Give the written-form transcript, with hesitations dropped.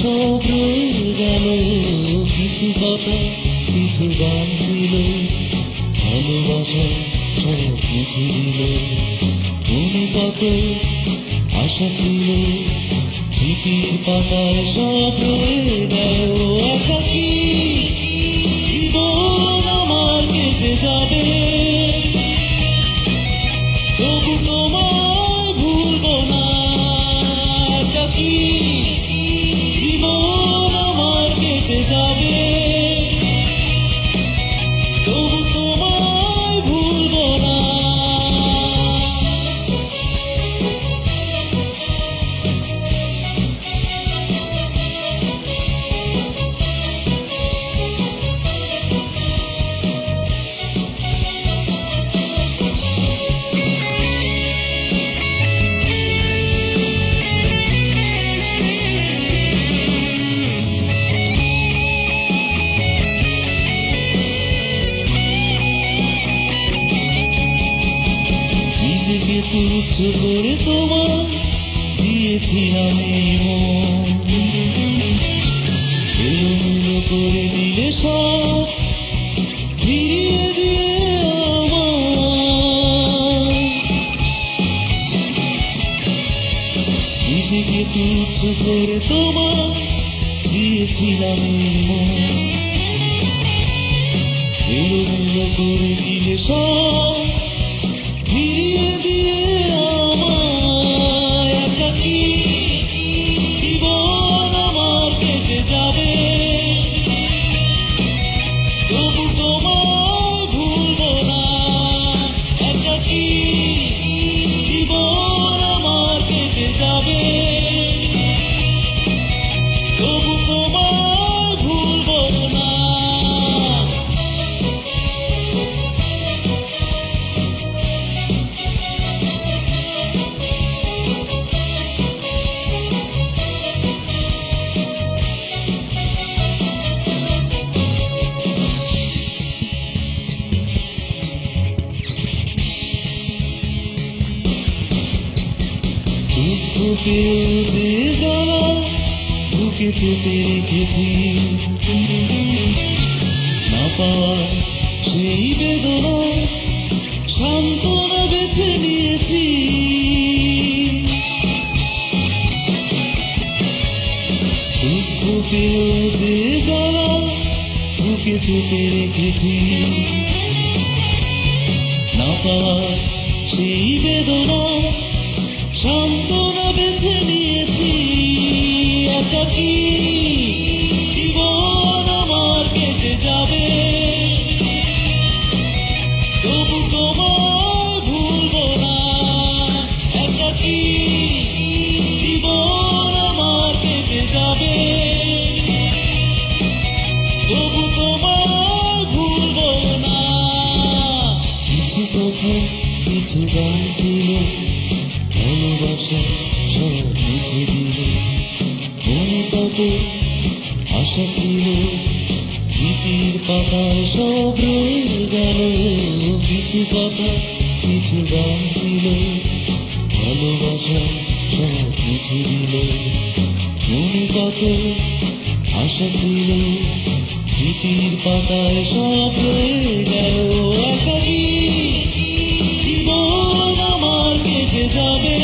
সব রয়ে গেল, কিছু কথা কিছু গান ছিল, ভালোবাসা সব মুছে দিল। মনে কত আশা ছিল, স্মৃতির পাতায় সব রয়ে গেল। একাকী জীবন আমার কেটে যাবে, তবু তোমায় ভুলব না। একাকী জীবন আমার কেটে যাবে, তবু তোমায় ভুলব না। নিজেকে তুচ্ছ করে তোমার দিয়েছিলাম এই মন, এলোমেলো করে দিলে সব ফিরিয়ে দিয়ে আমায়। নিজেকে তুচ্ছ করে তোমার দিয়েছিলাম এই মন, এলোমেলো করে দিলে সব ফিরিয়ে দিয়ে আমায়। একাকী জীবন আমার কেটে যাবে, তবু তোমায় ভুলব না। একাকী জীবন আমার কেটে যাবে, তবু তোমায় ভুলব না। দুঃখ পেতে জ্বালা বুকে চেপে রেখেছি, না পাওয়ার সেই বেদনা সান্ত্বনা বেছে নিয়েছি। দুঃখ পেতে জ্বালা বুকে চেপে রেখেছি, না পাওয়ার সেই বেদনা সান্ত্বনা বেছে নিয়েছি। একাকী জীবন আমার কেটে যাবে, তবু তোমায় ভুলব না। একাকী জীবন আমার কেটে যাবে, তবু তোমায় ভুলব না। কিছু কথা কিছু গান ছিল, ভালোবাসা সব মুছে দিল। মনে কত আশা ছিল, স্মৃতির পাতায় সব রয়ে গেল। কিছু কথা কিছু গান ছিল, ভালোবাসা সব মুছে দিল। মনে কত আশা ছিল, স্মৃতির পাতায় সব রয়ে গেল। একাকী জীবন আমার কেটে যাবে,